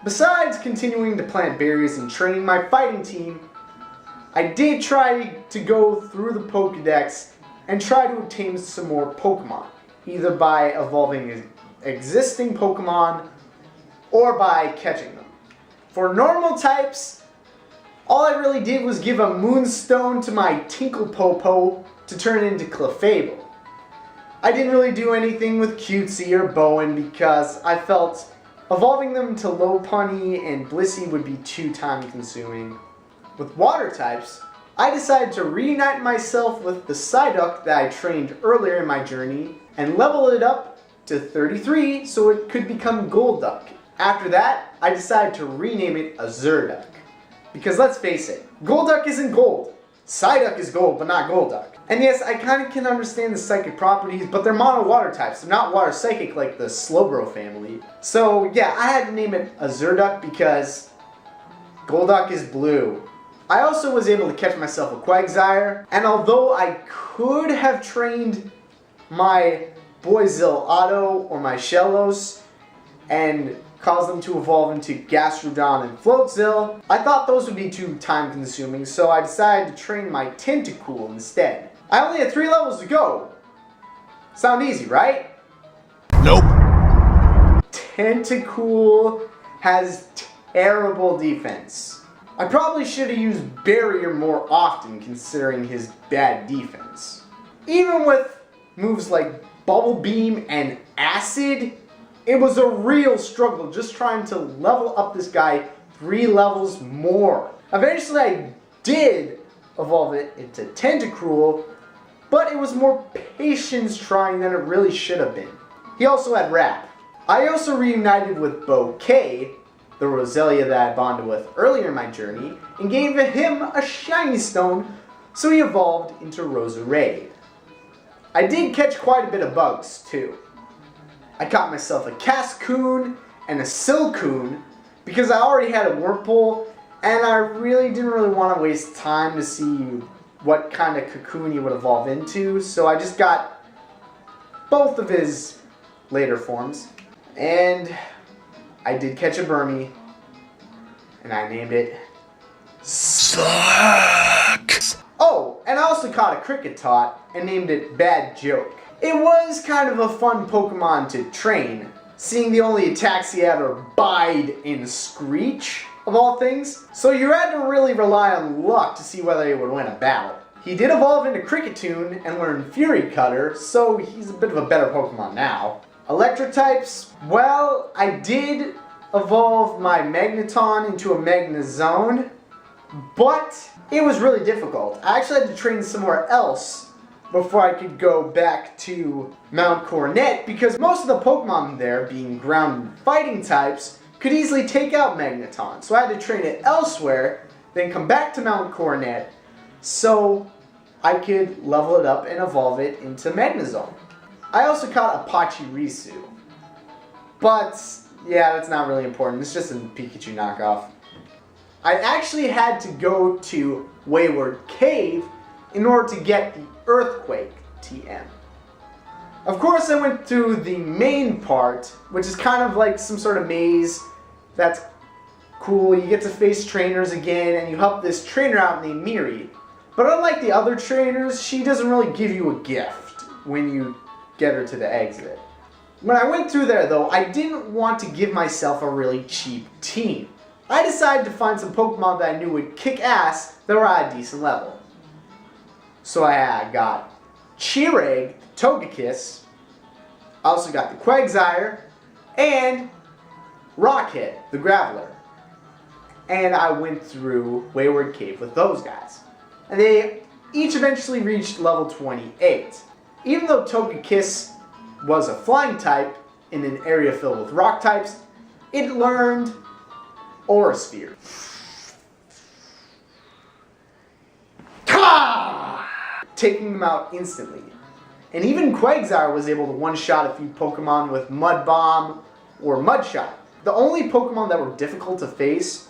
Besides continuing to plant berries and training my fighting team, I did try to go through the Pokedex and try to obtain some more Pokemon, either by evolving existing Pokemon or by catching them. For normal types, all I really did was give a Moonstone to my Tinklepopo to turn into Clefable. I didn't really do anything with Cutesy or Bowen because I felt evolving them to Lopunny and Blissey would be too time consuming. With water types, I decided to reunite myself with the Psyduck that I trained earlier in my journey and level it up to 33 so it could become Golduck. After that, I decided to rename it Azurduck. Because let's face it, Golduck isn't gold. Psyduck is gold, but not Golduck. And yes, I kind of can understand the psychic properties, but they're mono water types. They're not water psychic like the Slowbro family. So yeah, I had to name it Azurduck because Golduck is blue. I also was able to catch myself a Quagsire, and although I could have trained my Boyzil Otto or my Shellos and caused them to evolve into Gastrodon and Floatzel, I thought those would be too time consuming, so I decided to train my Tentacool instead. I only had 3 levels to go. Sound easy, right? Nope. Tentacool has terrible defense. I probably should have used Barrier more often considering his bad defense. Even with moves like Bubble Beam and Acid, it was a real struggle just trying to level up this guy 3 levels more. Eventually I did evolve it into Tentacruel, but it was more patience trying than it really should have been. He also had Wrap. I also reunited with Bouquet, the Roselia that I bonded with earlier in my journey, and gave him a shiny stone, so he evolved into Roserade. I did catch quite a bit of bugs too. I caught myself a Cascoon and a Silcoon because I already had a Wurmple and I didn't really want to waste time to see what kind of cocoon he would evolve into, so I just got both of his later forms. And I did catch a Burmy, and I named it Suck. Oh, and I also caught a Kricketot and named it Bad Joke. It was kind of a fun Pokemon to train, seeing the only attacks he had are Bide and Screech, of all things. So you had to really rely on luck to see whether he would win a battle. He did evolve into Cricketune and learn Fury Cutter, so he's a bit of a better Pokemon now. Electric types, well, I did evolve my Magneton into a Magnezone, but it was really difficult. I actually had to train somewhere else before I could go back to Mount Coronet because most of the Pokemon there, being ground and fighting types, could easily take out Magneton. So I had to train it elsewhere, then come back to Mount Coronet so I could level it up and evolve it into Magnezone. I also caught a Pachirisu, but yeah, that's not really important. It's just a Pikachu knockoff. I actually had to go to Wayward Cave in order to get the Earthquake TM. Of course, I went through the main part, which is kind of like some sort of maze. That's cool. You get to face trainers again, and you help this trainer out named Miri. But unlike the other trainers, she doesn't really give you a gift when you get her to the exit. When I went through there, though, I didn't want to give myself a really cheap team. I decided to find some Pokemon that I knew would kick ass that were at a decent level. So I got Cheeregg, Togekiss, I also got the Quagsire, and Rockhead, the Graveler. And I went through Wayward Cave with those guys. And they each eventually reached level 28. Even though Togekiss was a flying type in an area filled with rock types, it learned Aura Sphere. Taking them out instantly. And even Quagsire was able to one-shot a few Pokemon with Mud Bomb or Mudshot. The only Pokemon that were difficult to face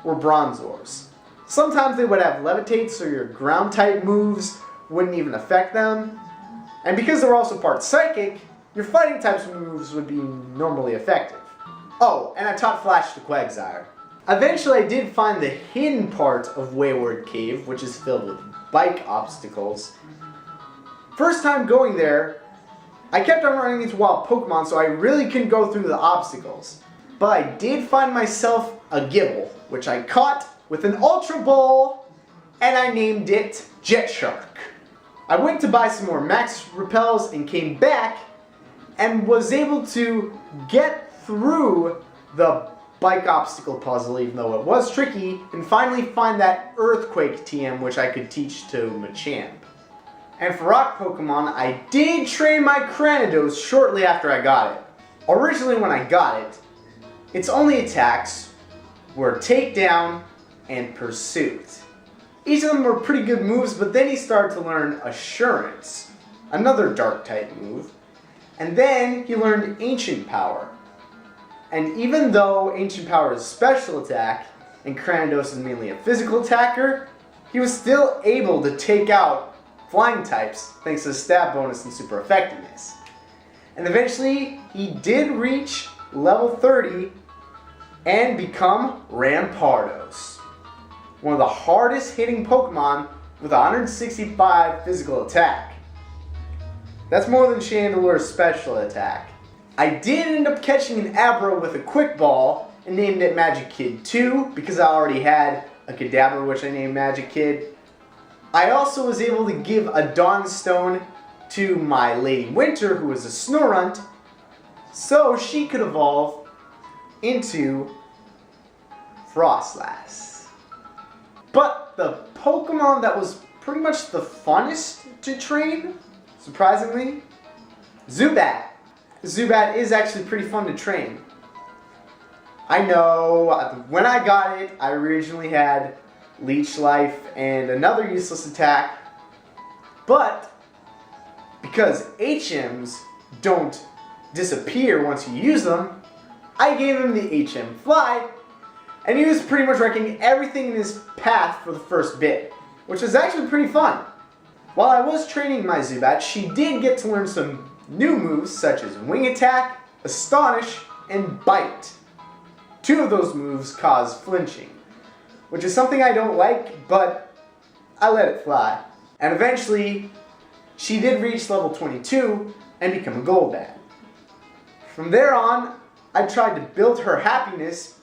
were Bronzors. Sometimes they would have Levitate, so your ground-type moves wouldn't even affect them. And because they were also part Psychic, your fighting types moves would be normally effective. Oh, and I taught Flash to Quagsire. Eventually I did find the hidden part of Wayward Cave, which is filled with bike obstacles. First time going there, I kept on running into wild Pokemon, so I really couldn't go through the obstacles. But I did find myself a Gibble, which I caught with an Ultra Ball, and I named it Jet Shark. I went to buy some more Max Repels and came back and was able to get through the bike obstacle puzzle, even though it was tricky, and finally find that Earthquake TM, which I could teach to Machamp. And for rock Pokemon, I did train my Cranidos shortly after I got it. Originally when I got it, its only attacks were Takedown and Pursuit. Each of them were pretty good moves, but then he started to learn Assurance, another Dark-type move, and then he learned Ancient Power. And even though Ancient Power is a special attack, and Cranidos is mainly a physical attacker, he was still able to take out flying types thanks to stab bonus and super effectiveness. And eventually, he did reach level 30 and become Rampardos, one of the hardest hitting Pokemon with 165 physical attack. That's more than Chandelure's special attack. I did end up catching an Abra with a Quick Ball and named it Magic Kid 2 because I already had a Kadabra which I named Magic Kid. I also was able to give a Dawnstone to my Lady Winter, who was a Snorunt, so she could evolve into Frostlass. But the Pokemon that was pretty much the funnest to train, surprisingly, Zubat. Zubat is actually pretty fun to train. I know, when I got it, I originally had Leech Life and another useless attack, but because HMs don't disappear once you use them, I gave him the HM Fly, and he was pretty much wrecking everything in his path for the first bit, which was actually pretty fun. While I was training my Zubat, she did get to learn some new moves such as Wing Attack, Astonish, and Bite. 2 of those moves cause flinching, which is something I don't like, but I let it fly. And eventually, she did reach level 22 and become a Golbat. From there on, I tried to build her happiness,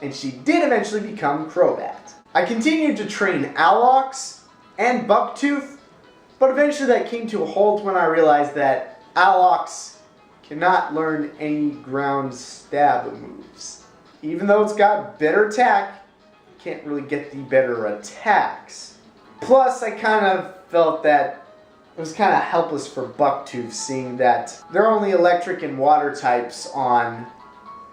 and she did eventually become Crobat. I continued to train Alox and Bucktooth, but eventually that came to a halt when I realized that Alox cannot learn any ground stab moves. Even though it's got better attack, it can't really get the better attacks. Plus, I kind of felt that it was kind of helpless for Bucktooth, seeing that there are only electric and water types on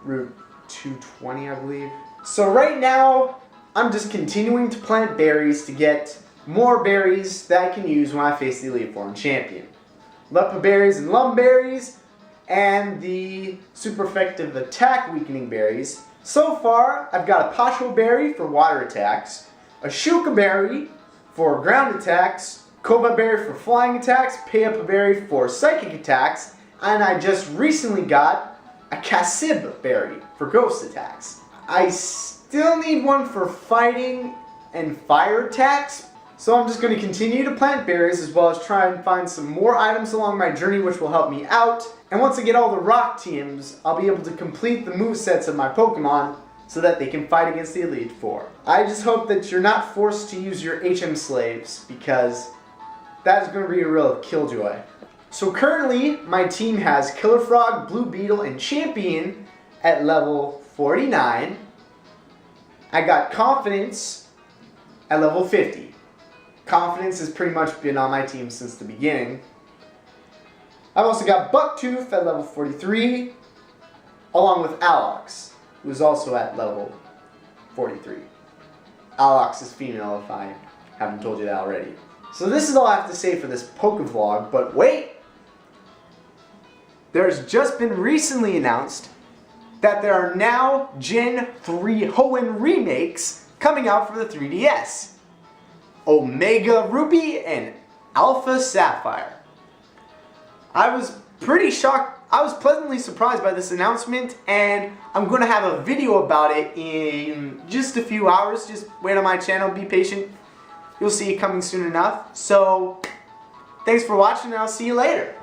Route 220, I believe. So right now, I'm just continuing to plant berries to get more berries that I can use when I face the Elite Foreign Champion. Lepa berries and Lum berries, and the super effective attack weakening berries. So far, I've got a Pacho berry for water attacks, a Shuka berry for ground attacks, Koba berry for flying attacks, Payapa berry for psychic attacks, and I just recently got a Kasib berry for ghost attacks. I still need one for fighting and fire attacks, so I'm just going to continue to plant berries as well as try and find some more items along my journey which will help me out. And once I get all the rock teams, I'll be able to complete the movesets of my Pokemon so that they can fight against the Elite Four. I just hope that you're not forced to use your HM slaves, because that is going to be a real killjoy. So currently, my team has Killer Frog, Blue Beetle, and Champion at level 49. I got Confidence at level 50. Confidence has pretty much been on my team since the beginning. I've also got Bucktooth at level 43, along with Alox, who is also at level 43. Alox is female, if I haven't told you that already. So this is all I have to say for this PokeVlog, but wait! There's just been recently announced that there are now Gen 3 Hoenn remakes coming out for the 3DS. Omega Ruby and Alpha Sapphire. I was pretty shocked I was pleasantly surprised by this announcement, and I'm going to have a video about it in just a few hours. Just wait on my channel, be patient. You'll see it coming soon enough. So, thanks for watching, and I'll see you later.